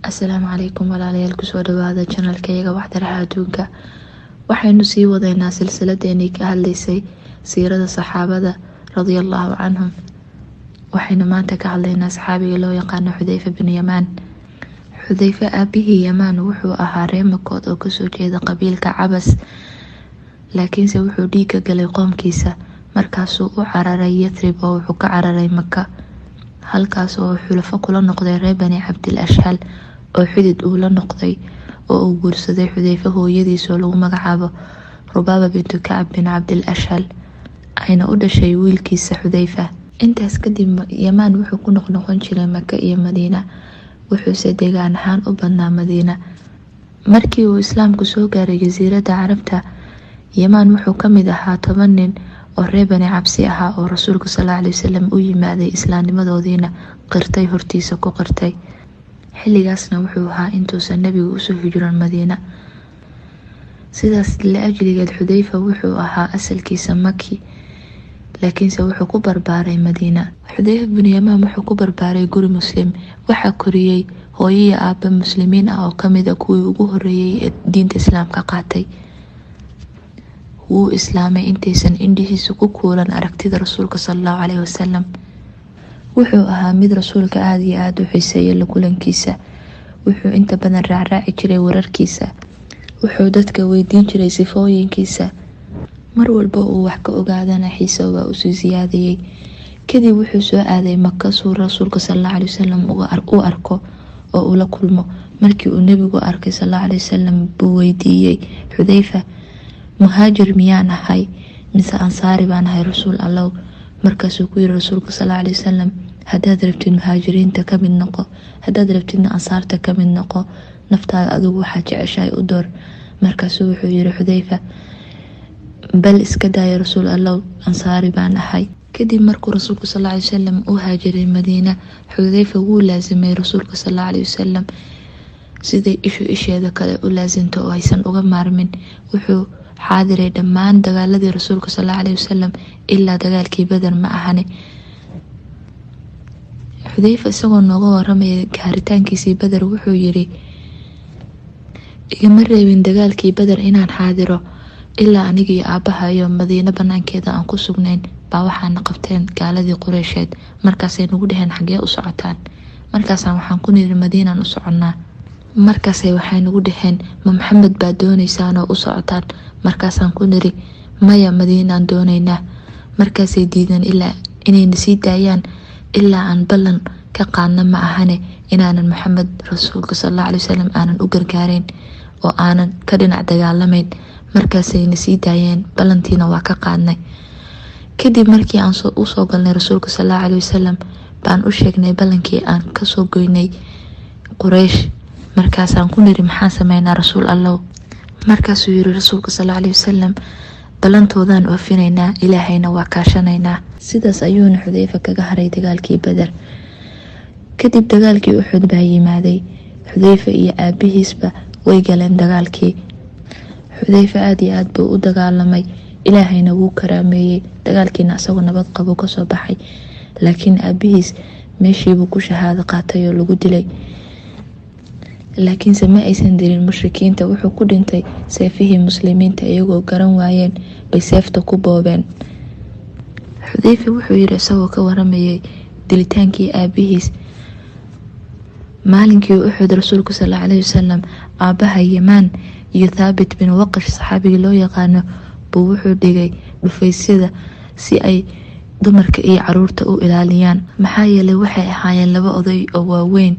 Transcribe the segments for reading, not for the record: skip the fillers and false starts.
Asalaamu calaykum walaalayaal, kusoo dhawaada channelkayga Waxtaraha Adduunka. Waxaynu sii wadaynaa silsiladeennii ka hadlaysay siirada saxaabada radiyallahu canhum. Waxaynu maanta ka hadlaynaa saxaabiga loo yaqaano Xudayfa bin Yamaan. Xudayfa aabihii Yamaan wuxuu ahaa reer Makood oo kasoo jeeda qabiilka Cabas, laakiinse wuxuu dhiiga galay qoomkiisa. Markaasuu u cararay Yathrib oo wuxuu ka cararay Maka, halkaas oo xulafo kula noqday reer Bani Cabdil Ashhal oo xidid uu la noqday oo uu guursaday Xudayfa hooyadiis oo lagu magacaabo Rubaaba bintu Kacab bin Cabdil Ashhal, ayna u dhashay wiilkiisa Xudayfa. Intaas kadib Yamaan wuxuu ku noqnoqon jiray Maka iyo Madiina, wuxuuse deegaan ahaan u badnaa Madiina. Markii uu islaamku soo gaaray jasiiradda Carabta, Yamaan wuxuu ka mid ahaa 10 nin oo reer Bani Cabsi ahaa oo rasuulku sallallahu alayhi wasallam u yimaaday islaamnimadoodiina qirtay hortiisa ku qirtay. Xilligaasna wuxuu ahaa intuusan nabigu usoo hijroon Madiina. Sidaas la ajligeed Xudayfa wuxuu ahaa asalkiisa Maki, laakiinse wuxuu ku barbaaray Madiina. Xudayfa bin Yamaan wuxuu ku barbaaray guri muslim, waxaa koriyay hooyo iyo aabba muslimiin ah oo kamid ah kuwii ugu horeeyay ee diinta islaamka qaatay. Wuu islaamay intaysan indhihiisa ku kuulan aragtida rasuulka sallallahu alayhi wasallam. Wuxuu ahaa mid rasuulka aad iyo aad u xiiseeyay la kulankiisa. Wuxuu inta badan raacraaci jiray wararkiisa. Wuxuu dadka weydiin jiray sifooyinkiisa. Mar walba uu wax ka ogaadana xiiso waa u sii ziyaadiyay. Kadib wuxuu soo aaday Maka suu rasuulka sallallahu alayhi wasallam u arko oo uu la kulmo. Markii uu nabigu arkay sallallahu alayhi wasallam buu weydiiyay Xudayfa, muhaajir miyaan ahay mise ansaari baan ahay rasuul Allah? Markaasuu ku yiri rasuulka sallallahu alayhi wasallam, haddaad rabtid muhaajiriinta ka mid noqo, haddaad rabtidna ansaarta ka mid noqo, naftaada adigu waxaad jeceshahay u door. Markaasuu wuxuu yiri Xudayfa, bal iska daaya rasuul Allah, ansaari baan ahay. Kadib markuu rasuulku sallallahu alayhi wasallam u haajiray Madiina, Xudayfa wuu laasimay rasuulka sallallahu alayhi wasallam sidii isheeda kale u laasinto oo aysan uga maarmin. Wuxuu xaadiray dhammaan dagaaladii rasuulka sallallahu alayhi wasallam ilaa dagaalkii Badar ma ahane. Xudayfa isagoo nooga waramay gaaritaankiisii Badar wuxuu yiri, igama reebin dagaalkii Badar inaan xaadiro ilaa aniga iyo aabbaha iyo Madiina banaankeeda aan ku sugnayn baa waxaana qabteen gaaladii Quraysheed. Markaasay nagu dhaheen xagee u socotaan? Markaasaan waxaan ku niri Madiinaan u soconnaa. Markaasay waxay nagu dhaheen ma Maxamed baa doonaysaan oo u socotaan? Markaasaan ku niri maya, Madiinaan doonaynaa. Markaasay diideen ilaa inayna sii daayaan ilaa aan ballan ka qaadna ma ahane inaanan Maxamed rasuulka sallallahu alayhi wasallam aanan u gargaarayn oo aanan ka dhinac dagaalamayn. Markaasayna sii daayeen, ballantiina waa ka qaadnay. Kadib markii aan u soo galnay rasuulka sallallahu alayhi wasallam baan u sheegnay ballankii aan ka soo goynay Quraysh. Markaasaan ku niri maxaan sameynaa rasuul Allah? Markaasuu yiri rasuulka sallallahu alayhi wasallam, ballantoodaan oofinaynaa, ilaahayna waa kaashanaynaa. Sidaas ayuuna Xudayfa kaga haray dagaalkii Badar. Kadib dagaalkii Uxud baa yimaaday. Xudayfa iyo aabihiisba way galeen dagaalkii. Xudayfa aad iyo aad buu u dagaalamay, ilaahayna wuu karaameeyay. Dagaalkiina asagoo nabad qabo ka soo baxay, laakiin aabihiis meeshiibuu ku shahaado qaatay oo lagu dilay. laakiinse ma aysan dirin mushrikiinta. Wuxuu ku dhintay seefihii muslimiinta iyagoo garan waayeen bay seefta ku boobeen. Xudayfa wuxuu yiri isagoo ka waramayay dilitaankii aabihiis, maalinkii Uxud rasuulku sallallahu alayhi wasallam aabaha Yamaan iyo Thaabit bin Waqash saxaabiga loo yaqaano buu wuxuu dhigay dhufaysyada si ay dumarka iyo caruurta u ilaaliyaan, maxaa yeelay waxay ahaayeen 2 oday oo waaweyn.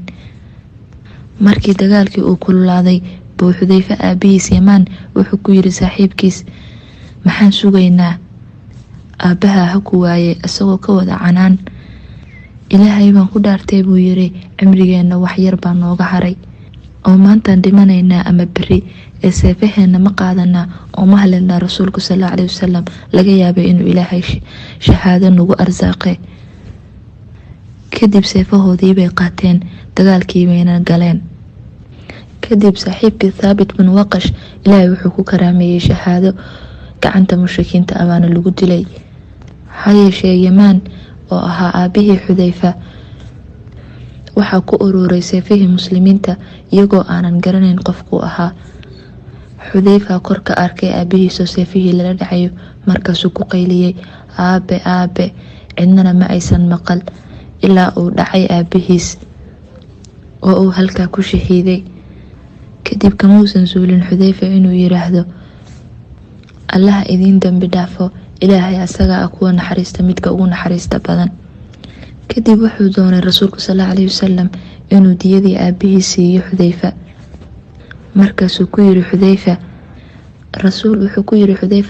Markii dagaalkii uu kululaaday buu Xudayfa aabihiis Yamaan wuxuu ku yiri saaxiibkiis, maxaan sugaynaa? Aabaha ha ku waaye isagoo ka wada canaan. Ilaahay baan ku dhaartay buu yiri, cimrigeena wax yar baa nooga haray oo maantaan dhimanaynaa ama beri ee seefaheena ma qaadanaa oo ma hadalnaa rasuulku sallallahu alayhi wasallam, laga yaabay inuu Ilaahay shahaado nagu arsaaqay. Kadib seefahoodii bay qaateen, dagaalkii bayna galeen. Kadib saaxiibkii Thaabit bin Waqash Ilaahay wuxuu ku karaameeyay shahaado gacanta mushrikiinta abaana lagu dilay. Ha yeeshee Yamaan oo ahaa aabihii Xudayfa waxaa ku ururay seefihii muslimiinta iyagoo aanan garanayn qofkuu ahaa. Xudayfa kor ka arkay aabihiisoo seefihii lala dhacayo, markaasuu ku qayliyey, aabe aabe. Cidnana ma aysan maqal ilaa uu dhacay aabihiis oo uu halkaa ku shahiiday. Kadib kamuusan suulin Xudayfa inuu yiraahdo, allaha idiin dambi dhaafo, ilaahay asaga ah kuwa naxariista midka ugu naxariista badan. Kadib wuxuu doonay rasuulku sallallahu alayhi wasallam inuu diyadii aabihiis siiyo Xudayfa. Markaasuu ku yiri Xudayfa,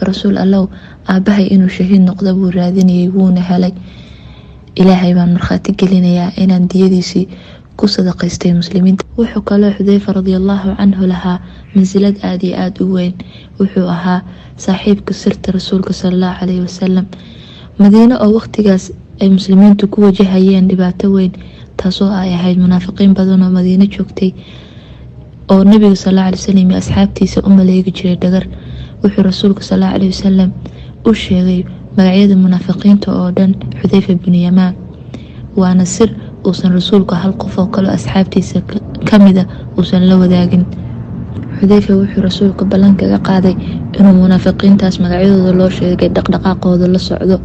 rasuul allow, aabahay inuu shahiid noqdo buu raadinayay, wuuna helay. ilaahay baan markhaati gelinayaa inaan diyadiisii ku sadaqaystay muslimiinta. Wuxuu kaloo Xudayfa radiyallahu canhu lahaa mansilad aad iyo aad u weyn. wuxuu ahaa saaxiibka sirta rasuulka sallallahu alayhi wasallam. Madiina oo waqtigaas ay muslimiintu ku wajahayeen dhibaato weyn, taasoo ay ahayd munaafiqiin badan oo Madiina joogtay oo nabiga sallallahu alayhi wasallam iyo asxaabtiisa u maleegi jiray dhagar. wuxuu rasuulku sallallahu alayhi wasallam u sheegay magacyada munaafiqiinta oo dhan Xudayfa bin Yamaan, waana sir uusan rasuulku hal qof oo kale asxaabtiisa kamida uusan la wadaagin. Xudayfa wuxuu rasuulku ballan kaga qaaday inuu munaafiqiintaas magacyadooda loo sheegay, dhaqdhaqaaqooda la socdo,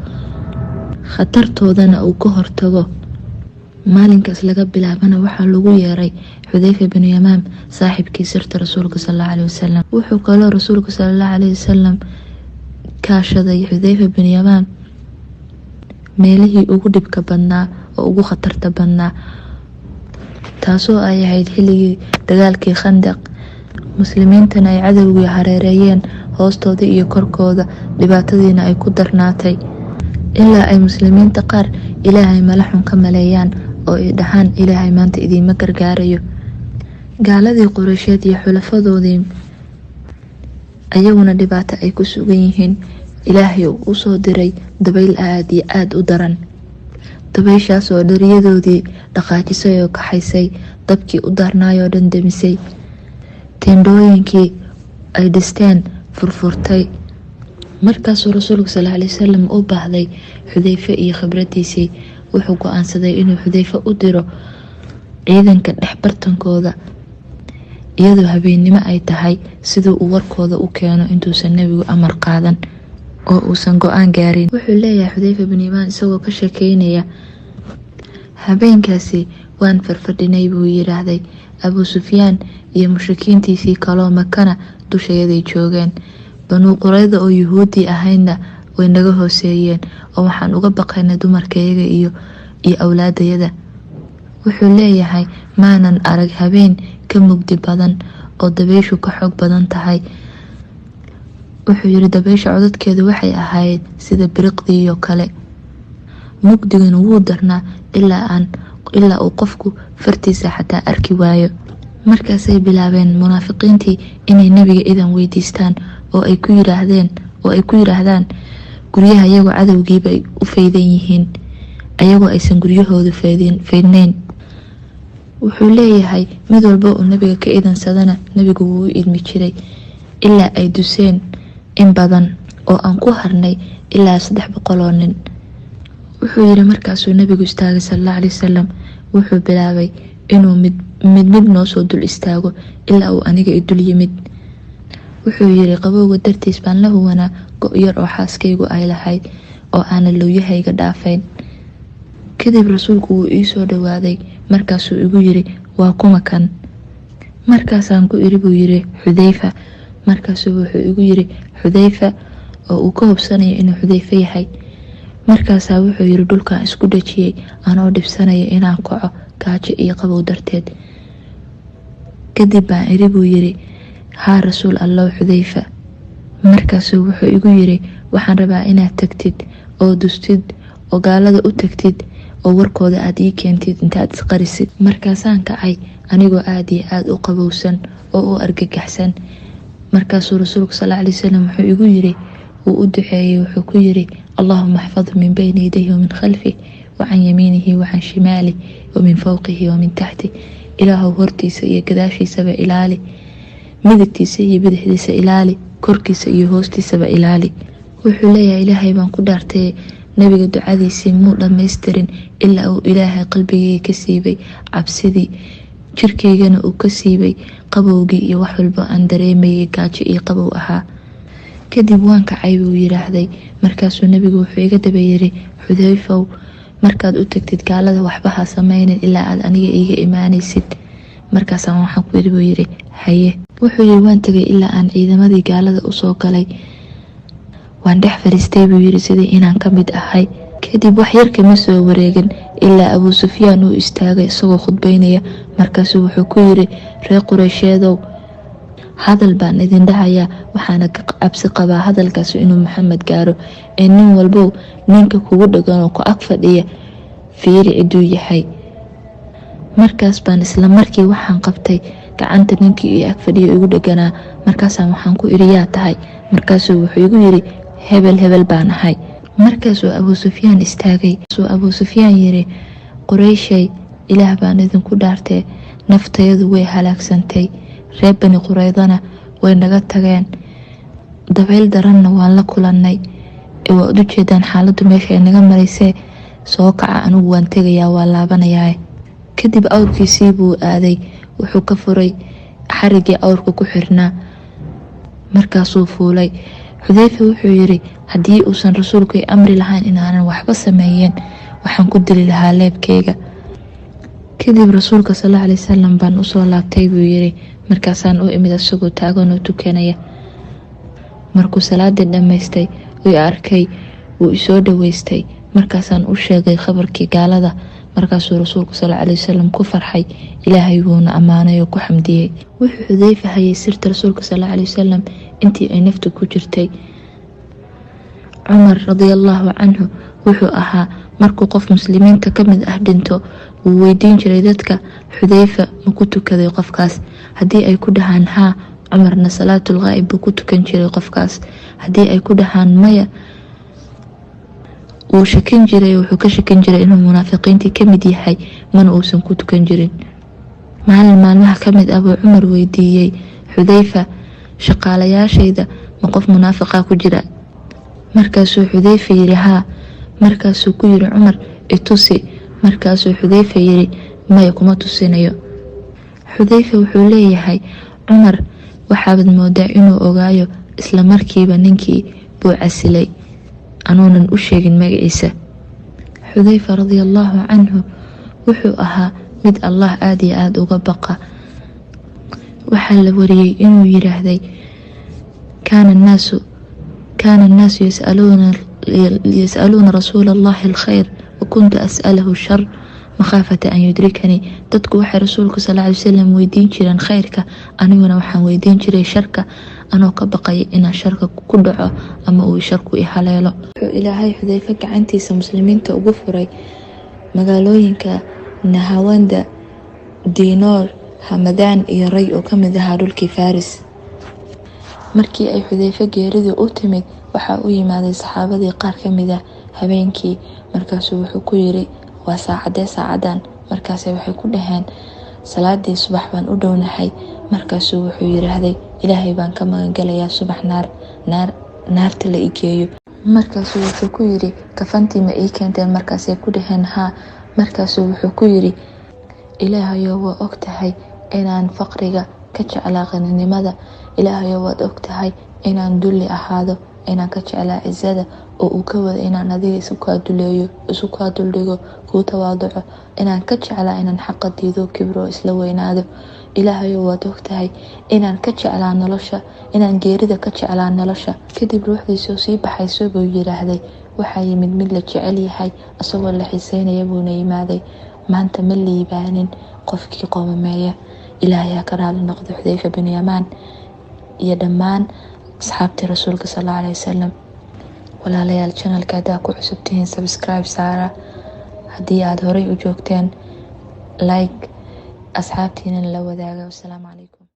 khatartoodana uu ka hortago. maalinkaas laga bilaabana waxaa lagu yeeray Xudayfa bin Yamaan saaxiibkii sirta rasuulka sallallahu alayhi wasallam. wuxuu kaloo rasuulku sallallahu alayhi wasallam kaashaday Xudayfa bin Yamaan meelihii ugu dhibka badnaa oo ugu khatarta badnaa, taasoo ay ahayd xilligii dagaalkii Khandaq. muslimiintana ay cadowgii hareereeyeen hoostooda iyo korkooda, dhibaatadiina ay ku darnaatay ilaa ay muslimiinta qaar ilaahay malaxun ka maleeyaan oo ay dhahaan ilaahay maanta idiima gargaarayo. gaaladii Quraysheed iyo xulafadoodii ayaguna dhibaato ay ku sugan yihiin. ilaahay uu u soo diray dabayl aad iyo aad u daran, dabayshaas oo dhariyadoodii dhaqaajisay oo kaxaysay, dabkii u darnaayoo dhan demisay, teendhooyinkii ay dhisteen furfurtay. markaasuu rasuulku sallallahu alayhi wasallam u baahday Xudayfa iyo khibradiisii. wuxuu go'aansaday inuu Xudayfa u diro ciidanka dhex bartankooda iyadoo habeennimo ay tahay, siduu uu warkooda u keeno intuusan nabigu amar qaadan oo uusan go'aan gaarin. wuxuu leeyahay Xudayfa bin Yamaan isagoo ka sheekeynaya, habeenkaasi waan farfadhinay buu yiraahday. Abu Sufyaan iyo mushrikiintiisii kaloo Makana dushayaday joogeen. Banu Qurayda oo Yuhuudi ahaydna way naga hooseeyeen oo waxaan uga baqaynay dumarkayaga iyo awlaadayada. wuxuu leeyahay, maanan arag habeen ka mugdi badan oo dabayshu ka xoog badan tahay. wuxuu yiri dabaysha codadkeedu waxay ahayd sida biriqdii oo kale, mugdigana wuu darnaa ilaa uu qofku fartiisa xataa arki waayo. markaasay bilaabeen munaafiqiintii inay nabiga idan weydiistaan oo ay ku yiraahdaan guryaha iyagoo cadowgiiba ay u faydan yihiin ayagoo aysan guryahooda faydnayn. wuxuu leeyahay, mid walba oo nabiga ka idansadana nabigu wuu u idmi jiray ilaa ay duseen in badan oo aan ku harnay ilaa 300 oo nin. wuxuu yiri markaasuu nabigu istaagay sallallahu alayhi wasallam, wuxuu bilaabay inuu mid noo soo dul istaago ilaa uu aniga i dul yimid. wuxuu yiri qabowga dartiis baan la huwanaa go' yar oo xaaskaygu ay lahayd oo aanan lowyahayga dhaafayn. kadib rasuulku wuu ii soo dhawaaday, markaasuu igu yiri, waa kuma kan? markaasaan ku iri buu yiri, Xudayfa. markaasuu wuxuu igu yiri, Xudayfa, oo uu ka hubsanaya inuu Xudayfa yahay. markaasaa wuxuu yiri, dhulkaan isku dhajiyey anoo dhibsanaya inaan kaco gaajo iyo qabow darteed. kadib baan iri buu yiri, haa rasuul allah Xudayfa. markaasuu wuxuu igu yiri, waxaan rabaa inaad tagtid oo dustid oo gaalada u tagtid oo warkooda aad ii keentid intaad isqarisid. markaasaan kacay anigoo aad iyo aad u qabowsan oo u argagaxsan. markaasuu rasuulku sallallahu alayhi wasallam wuxuu igu yiri, wuu u duceeyay, wuxuu ku yiri, اللهم احفظه من بين يديه ومن خلفه وعن يمينه وعن شماله ومن فوقه ومن تحته. إلهو hortiisa iyo gadaashiisaba ilaali, midigtiisa iyo bidixdiisa ilaali, korkiisa iyo hoostiisaba ilaali. wuxuu leeyahay, ilaahay baan ku dhaartay nabiga ducadiisii muu dhammaystirin ilaa uu ilaahay qalbigayga ka siibay cabsidii, jirkaygana uu ka siibay qabowgii iyo wax walba aan dareemayay gaajo iyo qabow ahaa. kadib waan kacay buu yiraahday. markaasuu nabigu wuxuu iga daba yiri, Xudayfow, markaad u tagtid gaalada waxba ha samaynin ilaa aad aniga iiga imaanaysid. markaasaan waxaan ku yiri buu yiri, haye. wuxuu yiri, waan tagay ilaa aan ciidamadii gaalada usoo galay, waan dhex fariistay buu yiri sidii inaan ka mid ahay. kadib wax yar kama soo wareegin ilaa Abu Sufyaan uu istaagay isagoo khudbaynaya. markaasuu wuxuu ku yiri, reer Quraysheedow, hadal baan idin dhahayaa, waxaana ka cabsi qabaa hadalkaas inuu Maxamed gaaro. nin walbow ninka kugu dhagan oo ku ag fadhiya fiiri ciduu yahay. markaas baan isla markii waxaan qabtay gacanta ninkii ag fadhiya igu dhaganaa. markaasaan waxaan ku iri, yaa tahay? markaasuu wuxuu igu yiri, hebel baan ahay. markaasuu Abu Sufyaan istaagay. Abu Sufyaan yiri, Qurayshay, ilaah baan idinku dhaartay, naftayadu way halaagsantay, reer Bani Quraydana way naga tageen, dabeyl daranna waan la kulannay. waa u jeedaan xaaladdu meesha ay naga maraysay, soo kaca, anigu waan tegayaa, waa laabanayaa. kadib awrkiisii buu aaday, wuxuu ka furay xarigii awrka ku xirnaa. markaasuu fuulay. Xudayfa wuxuu yiri, haddii uusan rasuulku i amri lahayn inaanan waxba sameeyeen, waxaan ku dili lahaa leebkayga. kadib rasuulka sallallahu alayhi wasallam baan usoo laabtay buu yiri. markaasaan u imid isagoo taagan oo tukanaya. markuu salaadii dhammaystay uu arkay, wuu isoo dhaweystay. markaasaan u sheegay khabarkii gaalada. markaasuu rasuulku sallallahu alayhi wasallam ku farxay, ilaahay wuuna ammaanay oo ku xamdiyay. wuxuu Xudayfa hayay sirta rasuulka sallallahu alayhi wasallam intii ay naftu ku jirtay. Umar radiyallahu anhu wuxuu ahaa markuu qof muslimiinta ka mid ah dhinto, wuu weydiin jiray dadka, Xudayfa ma ku tukaday qofkaas? haddii ay ku dhahaan haa, Umarna salaatul ghaib buu ku tukan jiray qofkaas. haddii ay ku dhahaan maya, wuu shakin jiray, wuxuu ka shakin jiray inuu munaafiqiintii ka mid yahay, mana uusan ku tukan jirin. maalmaha ka mid ah buu Umar weydiiyey Xudayfa, shaqaalayaashayda ma qof munaafiqa ku jira? markaasuu Xudayfa yiri, haa. markaasuu ku yiri Umar, itusi. markaasuu Xudayfa yiri, maya, kuma tusinayo. Xudayfa wuxuu leeyahay, Umar waxaad moodaa inuu ogaayo, isla markiiba ninkii buu casilay, anuunan u sheegin magaciisa. Xudayfa radiyallahu anhu wuxuu ahaa mid Allah aad iyo aad uga baqa. waxaa la wariyay inuu yiraahday, kaana الناس يسألون رسول الله الخير وكنت أسأله الشر مخافة أن يدركني. dadku waxay rasuulku sallallahu alayhi wasallam weydiin jireen khayrka, aniguna waxaan weydiin jiray sharka anoo ka baqay inaan sharka ku dhaco ama uu sharku i haleelo. wuxuu ilaahay Xudayfa gacantiisa muslimiinta ugu furay magaalooyinka Nahawanda, Diinoor, Hamadaan iyo Ray oo ka mid ahaa dhulkii Faris. markii ay Xudayfa geeridii u timid, waxaa u yimaaday saxaabadii qaar ka mid ah habeenkii. markaasuu wuxuu ku yiri, waa saacadan? markaasay waxay ku dhaheen, salaadii subax baan u dhownahay. markaasuu wuxuu yiraahday, ilaahay baan ka magan galayaa subax naarta la igeeyo. markaasuu wuxuu ku yiri, kafantii ma ii keenteen? markaasay ku dhaheen, haa. markaasuu wuxuu ku yiri, ilaahayow waa og tahay inaan faqriga ka jeclaa qaninimada, ilaahayow waad og tahay inaan dulli ahaado, inaan ka jeclaa cizada, oo uu ka wada inaan adiga isu kaa duldhigo, kuu tawaaduco, inaan ka jeclaa inaan xaqa diido, kibro, isla weynaado. ilaahayow waad og tahay inaan ka jeclaa nolosha, inaan geerida ka jeclaa nolosha. kadib ruuxdiisoo sii baxayso buu yiraahday, waxaa yimid mid la jecel yahay, asagoo la xiiseynaya buuna yimaaday. maanta ma liibaanin qofkii qoomameeya. ilaahay ha ka raali noqdo Xudayfa bin Yamaan iyo dhammaan asxaabtii rasuulka sallallahu alayhi wasallam. walaalayaal, channelka hadaa ku cusubtihiin subscribe saara, haddii aad horay u joogteen like, asxaabtiina la wadaaga. Wassalaamu calaykum.